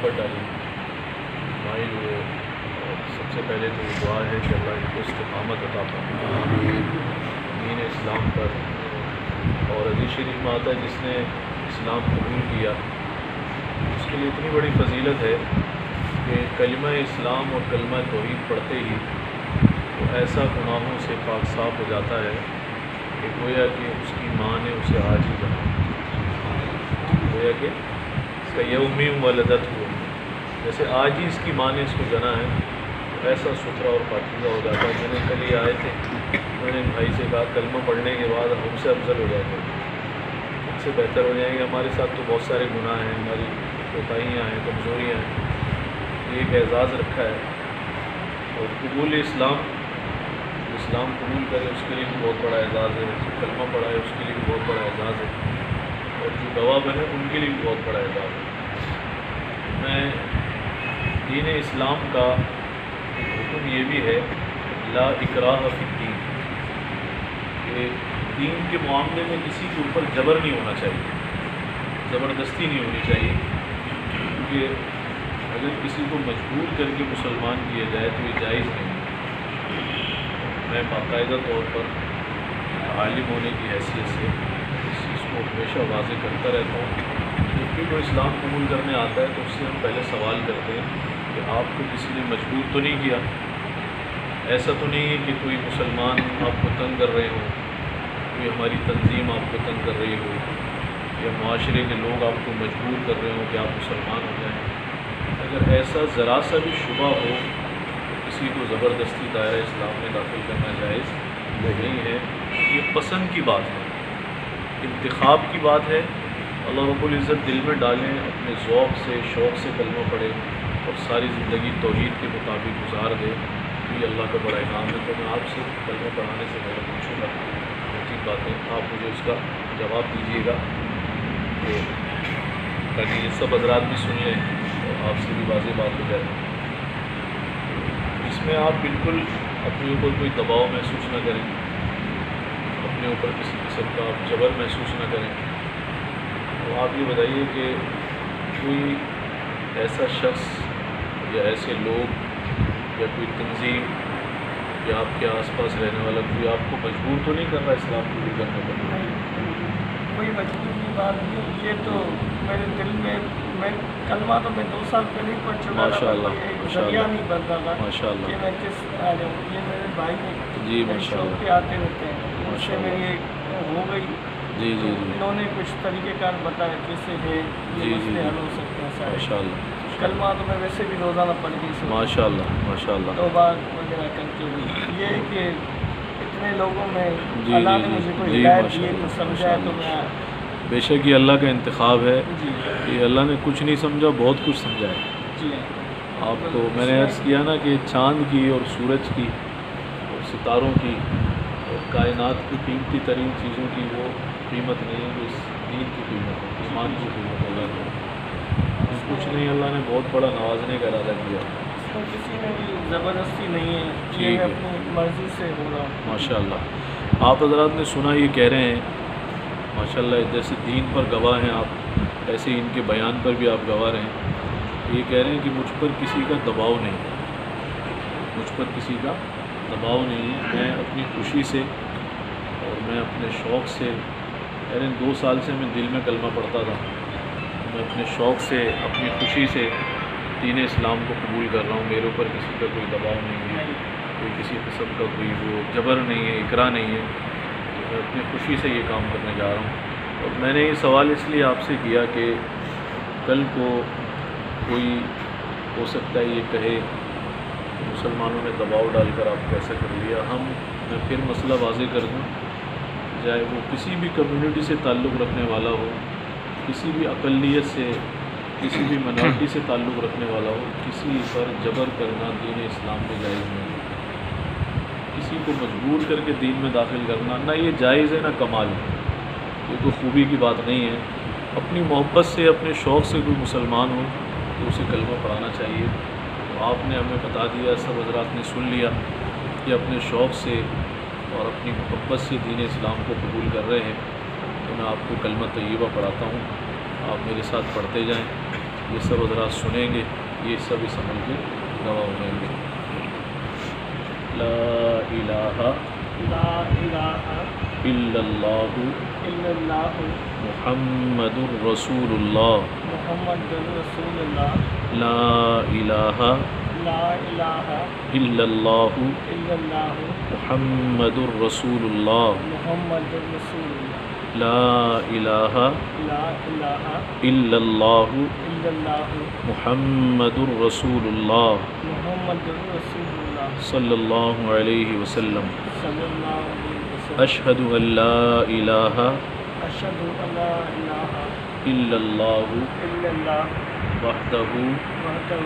Effort ڈالی، مائل ہوئے، اور سب سے پہلے تو یہ دعا ہے کہ اللہ ان کو استقامت عطا فرمائے دین اسلام پر۔ اور حدیث شریف میں آتا ہے جس نے اسلام قبول کیا اس کے لیے اتنی بڑی فضیلت ہے کہ کلمہ اسلام اور کلمہ توحید پڑھتے ہی وہ ایسا گناہوں سے پاک صاف ہو جاتا ہے کہ گویا کہ اس کی ماں نے اسے آج ہی جنا، گویا کہ اس کا یومی ولدت ہوا، جیسے آج ہی اس کی ماں نے اس کو جنا ہے، تو ایسا ستھرا اور پاکیزہ ہو جاتا ہے۔ میں نے کل یہ آئے تھے، میں نے بھائی سے کہا کلمہ پڑھنے کے بعد ہم سے افضل ہو جائے گا، ہم سے بہتر ہو جائیں گے، ہمارے ساتھ تو بہت سارے گناہ ہیں، ہماری کوتاہیاں ہیں، کمزوریاں ہیں، یہ ایک اعزاز رکھا ہے۔ اور قبول اسلام، اسلام قبول کرے اس کے لیے بھی بہت بڑا اعزاز ہے، کلمہ پڑھا ہے اس کے لیے بھی بہت بڑا اعزاز ہے، اور جو گواہ بنے ان کے لیے بھی بہت بڑا اعزاز ہے۔ میں دین اسلام کا حکم یہ بھی ہے لا اکراہ فی الدین، کہ دین کے معاملے میں کسی کے اوپر جبر نہیں ہونا چاہیے، زبردستی نہیں ہونی چاہیے، کیونکہ اگر کسی کو مجبور کر کے مسلمان کیا جائے تو یہ جائز نہیں۔ میں باقاعدہ طور پر عالم ہونے کی حیثیت سے اس چیز کو ہمیشہ واضح کرتا رہتا ہوں۔ جب بھی کوئی اسلام قبول کرنے آتا ہے تو اس سے ہم پہلے سوال کرتے ہیں کہ آپ کو کسی نے مجبور تو نہیں کیا، ایسا تو نہیں ہے کہ کوئی مسلمان آپ کو تنگ کر رہے ہوں، کوئی ہماری تنظیم آپ کو تنگ کر رہی ہو، یا معاشرے کے لوگ آپ کو مجبور کر رہے ہوں کہ آپ مسلمان ہو جائیں۔ اگر ایسا ذرا سا بھی شبہ ہو تو کسی کو زبردستی دائرہ اسلام میں داخل کرنا جائز نہیں ہے۔ یہ پسند کی بات ہے، انتخاب کی بات ہے۔ اللہ رب العزت دل میں ڈالیں، اپنے ذوق سے شوق سے کلمہ پڑھے اور ساری زندگی توحید کے مطابق گزار دے، یہ اللہ کا بڑا انعام ہے۔ تو میں آپ سے کلمہ پڑھانے سے پہلے پوچھوں گا ٹھیک بات ہے، آپ مجھے اس کا جواب دیجیے گا کہ تاکہ یہ سب حضرات بھی سن لیں اور آپ سے بھی واضح بات ہو جائے۔ اس میں آپ بالکل اپنے اوپر کوئی دباؤ محسوس نہ کریں، اپنے اوپر کسی قسم کا آپ جبر محسوس نہ کریں۔ تو آپ یہ بتائیے کہ کوئی ایسا شخص یا ایسے لوگ یا کوئی تنظیم یا آپ کے آس پاس رہنے والا کوئی آپ کو مجبور تو نہیں کر رہا اسلام قبول کرنے پر؟ کوئی مجبور کی بات نہیں، یہ تو میرے دل میں کلمہ تو میں 2 سال پہلے ہی پڑھ چکا تھا، ماشاء اللہ، ایک ذریعہ نہیں بنتا تھا ماشاء اللہ، کہ میں کس آ جاؤں۔ یہ میرے بھائی جی میرے ماشاء شوق اللہ، پہ آتے رہتے ہیں، اس سے میری ایک ہو گئی۔ جی جی جی انہوں نے کچھ طریقہ کار بتایا کیسے ہے جی یہ جی مسئلے جی حل ہو سکتے ہیں سارے۔ ماشاء اللہ، کلمہ تو میں ویسے بھی روزانہ پڑھ کے ماشاء اللہ، ماشاء اللہ، توبہ وغیرہ کر کے بھی، یہ ہے کہ اتنے لوگوں میں جی اللہ جی نے جی مجھے کوئی جی ہدایت ماشاء دی ہے، اللہ، کچھ سمجھا ماشاء ہے تو اللہ۔ میں بے شک یہ اللہ کا انتخاب ہے، جی یہ اللہ نے کچھ نہیں سمجھا بہت کچھ سمجھا ہے جی آپ کو۔ میں نے عرض کیا نا کہ چاند کی اور سورج کی اور ستاروں کی اور کائنات کی قیمتی ترین چیزوں کی وہ قیمت نہیں ہے جو اس دین کی قیمت ہے، ایمان کی قیمت ہے۔ اللہ نے کچھ نہیں، اللہ نے بہت بڑا نوازنے کا ارادہ کیا۔ تو کسی میں بھی زبردستی نہیں ہے، ٹھیک یہ ہے، اپنی مرضی سے ہو رہا ہوں۔ ماشاء اللہ۔ آپ حضرات نے سنا یہ کہہ رہے ہیں ماشاء اللہ، جیسے دین پر گواہ ہیں آپ، ایسے ان کے بیان پر بھی آپ گواہ رہیں۔ یہ کہہ رہے ہیں کہ مجھ پر کسی کا دباؤ نہیں ہے، مجھ پر کسی کا دباؤ نہیں ہے، میں اپنی خوشی سے اور میں اپنے شوق سے، یعنی 2 سال سے میں دل میں کلمہ پڑھتا تھا، میں اپنے شوق سے اپنی خوشی سے دین اسلام کو قبول کر رہا ہوں۔ میرے اوپر کسی کا کوئی دباؤ نہیں ہے، کوئی کسی قسم کا کوئی وہ جبر نہیں ہے، اکراہ نہیں ہے، میں اپنی خوشی سے یہ کام کرنے جا رہا ہوں۔ اور میں نے یہ سوال اس لیے آپ سے کیا کہ کل کو کوئی ہو سکتا ہے یہ کہے کہ مسلمانوں نے دباؤ ڈال کر آپ کو ایسا کر لیا۔ میں پھر مسئلہ واضح کر دوں، چاہے وہ کسی بھی کمیونٹی سے تعلق رکھنے والا ہو، کسی بھی اقلیت سے، کسی بھی منارٹی سے تعلق رکھنے والا ہو، کسی پر جبر کرنا دین اسلام میں جائز نہیں ہے۔ کسی کو مجبور کر کے دین میں داخل کرنا نہ یہ جائز ہے نہ کمال ہے، یہ کوئی خوبی کی بات نہیں ہے۔ اپنی محبت سے، اپنے شوق سے کوئی مسلمان ہو تو اسے کلمہ پڑھانا چاہیے۔ تو آپ نے ہمیں بتا دیا، سب حضرات نے سن لیا کہ اپنے شوق سے اور اپنی محبت سے دین اسلام کو قبول کر رہے ہیں، تو میں آپ کو کلمہ طیبہ پڑھاتا ہوں، آپ میرے ساتھ پڑھتے جائیں۔ یہ سب حضرات سنیں گے، یہ سب اس عمل کے گواہ ہو جائیں گے۔ لا الہ لا الہ الا اللہ الا اللہ محمد رسول اللہ۔ محمد رسول اللہ۔ لا الہ لا الہ الا اللہ الا اللہ محمد رسول اللہ۔ محمد رسول اللہ۔ لا الہ لا الہ الا اللہ الا اللہ محمد رسول اللہ محمد رسول اللہ صلی اللہ علیہ وسلم۔ صلی اللہ علیہ وسلم۔ اشہد ان لا الہ اشہد ان لا الہ الا اللہ الا اللہ وحدہ وحدہ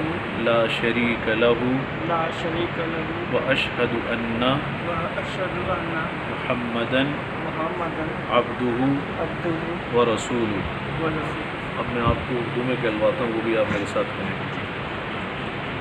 لا شریک لہ لا شریک لہ واشہد ان واشہد ان محمدا محمدا عبدہ عبدہ ورسولہ۔ ورسولہ۔ اب میں آپ کو اردو میں کہلواتا ہوں، وہ بھی آپ میرے ساتھ کہیں۔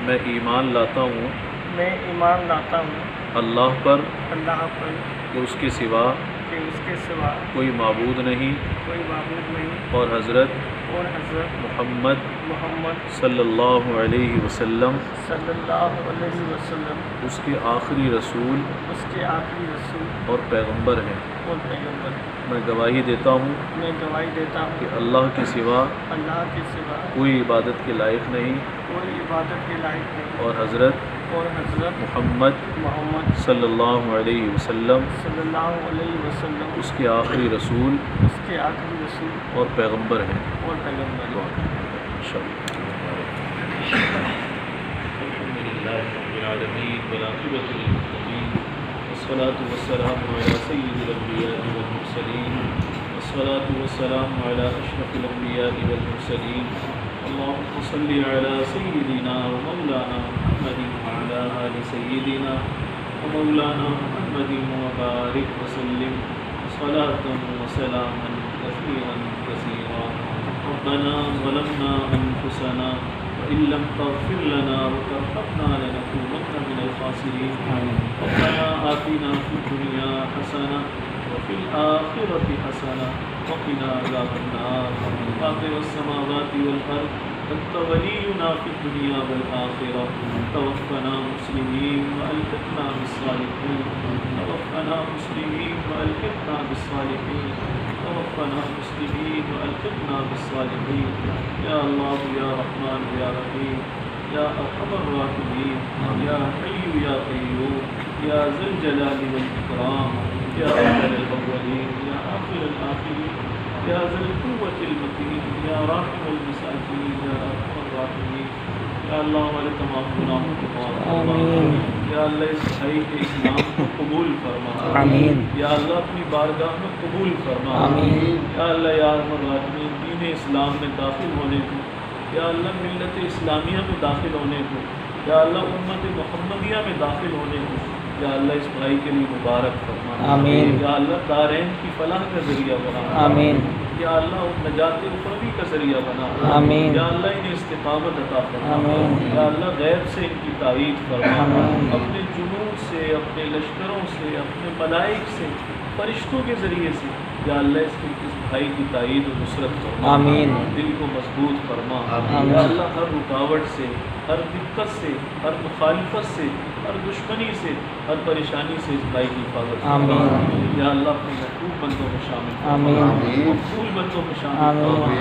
میں ایمان لاتا ہوں میں ایمان لاتا ہوں اللہ پر اللہ پر کہ اس کے سوا کہ اس کے سوا کوئی معبود نہیں، کوئی معبود نہیں، اور حضرت اور حضرت محمد محمد صلی اللہ علیہ وسلم صلی اللہ علیہ وسلم اس کے آخری رسول اس کے آخری رسول اور پیغمبر ہیں۔ اور پیغمبر۔ میں گواہی دیتا ہوں میں گواہی دیتا ہوں کہ اللہ کے سوا اللہ کے سوا کوئی عبادت کے لائق نہیں، کوئی عبادت کے لائق نہیں، اور حضرت اور حضرت محمد محمد صلی اللہ علیہ وسلم صلی اللہ علیہ وسلم اس کے آخری رسول اس کے آخری رسول اور پیغمبر ہیں۔ اور پیغمبر۔ الحمد لله رب العالمين والعاقبة للمتقين والصلاة والسلام على سيد الأنبياء والمرسلين والصلاة والسلام على أشرف الأنبياء والمرسلين اللهم صل على سيدنا ومولانا محمد وعلى آل سيدنا ومولانا محمد وبارك وسلم صلاة وسلاما كثيرا كثيرا۔ ربنا ظلمنا أنفسنا وإن لم تغفر لنا وترحمنا لنكونن من الخاسرين۔ ربنا آتنا في الدنيا حسنة وفي الآخرة حسنة وقنا عذاب النار۔ فاطر السماوات والأرض أنت ولينا في الدنيا والآخرة، توفنا مسلمين وألحقنا بالصالحين، توفنا مسلمين وألحقنا بالصالحين، توفنا مسلمين وألحقنا بالصالحين۔ يا الله يا رحمن يا رحيم يا أرحم الراحمين يا حي يا قيوم يا ذا الجلال والإكرام يا أول الأولين يا آخر الآخرين يا ذا القوة المتين يا راحم المساكين يا أرحم الراحمين۔ یا اللہ ہمارے تمام گناہوں کو معاف فرما، یا اللہ اس بھائی کے اسلام کو قبول فرما، یا اللہ اپنی بارگاہ میں قبول فرما، یا اللہ یا ارحم الراحمین دین اسلام میں داخل ہونے کو، یا اللہ ملت اسلامیہ میں داخل ہونے کو، یا اللہ امت محمدیہ میں داخل ہونے کو، یا اللہ اس بھائی کے لیے مبارک فرما، یا اللہ دارین کی فلاح کا ذریعہ بنا، یا اللہ نجات اخروی کا ذریعہ بنا، یا اللہ انہیں استقامت عطا فرما، یا اللہ غیب سے ان کی تائید فرما، اپنے جنود سے، اپنے لشکروں سے، اپنے ملائک سے، فرشتوں کے ذریعے سے، یا اللہ اس بھائی کی تائید و نصرت فرما، دل کو مضبوط فرما، یا اللہ ہر رکاوٹ سے، ہر دقت سے، ہر مخالفت سے، ہر دشمنی سے، ہر پریشانی سے اس بھائی کی حفاظت فرما، یا اللہ اپنے محبوب بندوں میں شامل فرما، مقبول بندوں میں شامل فرما،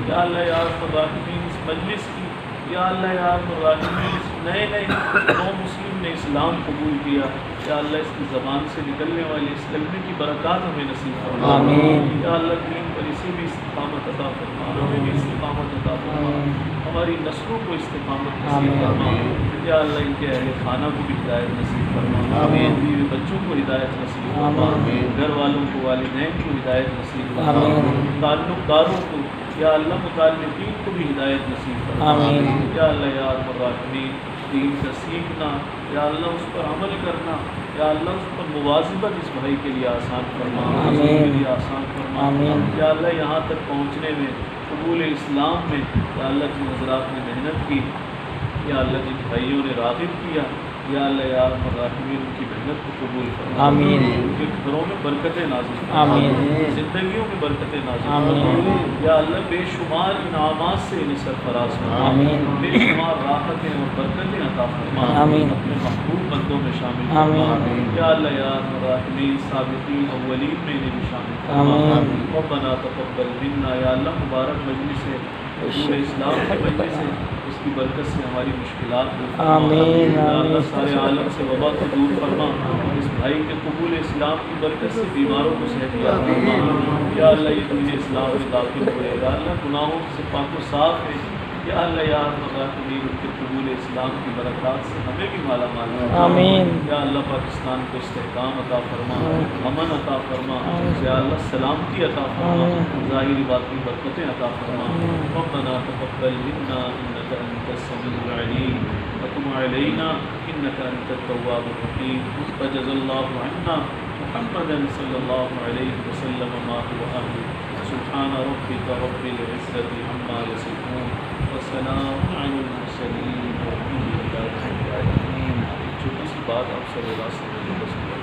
یا اللہ یا ارحم الراحمین اس مجلس کی، یا اللہ یا ارحم الراحمین اس نئے قوم مسلم نے اسلام قبول کیا، یا اللہ اس کی زبان سے نکلنے والے اس کلمے کی برکات ہمیں نصیب فرما، یا اللہ دین پر اسے بھی استقامت عطا فرما، ہمیں بھی استقامت عطا فرما، ہماری نسلوں کو استقامت نصیب فرما، یا اللہ ان کے اہل خانہ کو بھی ہدایت نصیب فرما، بیوی بچوں کو ہدایت نصیب فرما، گھر والوں کو، والدین کو ہدایت نصیب فرما، تعلق داروں کو، یا اللہ متعلقین کو بھی ہدایت نصیب فرما، یا اللہ یا ارحم الراحمین دین کا سیکھنا، یا اللہ اس پر عمل کرنا، یا اللہ اس پر مواظبت اس بھائی کے لیے آسان فرما، اس کے لیے آسان فرما، یا اللہ یہاں تک پہنچنے میں، قبول اسلام میں، یا اللہ جن حضرات نے محنت کی، یا اللہ جن بھائیوں نے راغب کیا، یا اللہ یا ارحم الراحمین ان کی محنت کو قبول فرما، آمین، ان کے گھروں میں برکتیں نازل فرما، آمین، زندگیوں میں برکتیں نازل آمین، فرما، یا اللہ بے شمار انعامات سے انہیں سرفراز فرما، آمین، بے شمار راحتیں اور برکتیں عطا فرما، آمین، اپنے محبوب بندوں میں شامل آمین، فرما، یا اللہ یا ارحم الراحمین سابقین اولین میں انہیں بھی شامل فرما، آمین، ربنا تقبل منا، یا اللہ مبارک مجلس ہے حضور اسلام کے مجلس سے اس کی برکت سے ہماری مشکلات دور فرما، آمین، یا اللہ آمین، سارے عالم سے وبا کو دور فرما، اس بھائی کے قبول اسلام کی برکت سے بیماروں کو صحت عطا فرما، یا اللہ یہ دین اسلام میں داخل ہوئے، یا اللہ گناہوں سے پاک و صاف ہے، یا اللہ یا الراحمین ان کے قبول اسلام کی برکات سے ہمیں بھی مالا مال فرما، آمین، یا اللہ پاکستان کو استحکام عطا فرما، امن عطا فرما، یا اللہ سلامتی عطا فرما، ظاہری باطنی برکتیں عطا فرما، ربنا تقبل منا انك انت السميع العليم وتب علينا انك انت التواب الرحيم، وجزا الله عنا محمدا صلى الله عليه وسلم ما هو اهله، سبحان ربك رب العزة عما يصفون وسلام على المرسلين والحمد لله رب العالمين۔ چھوٹی سی بات آپ سے بس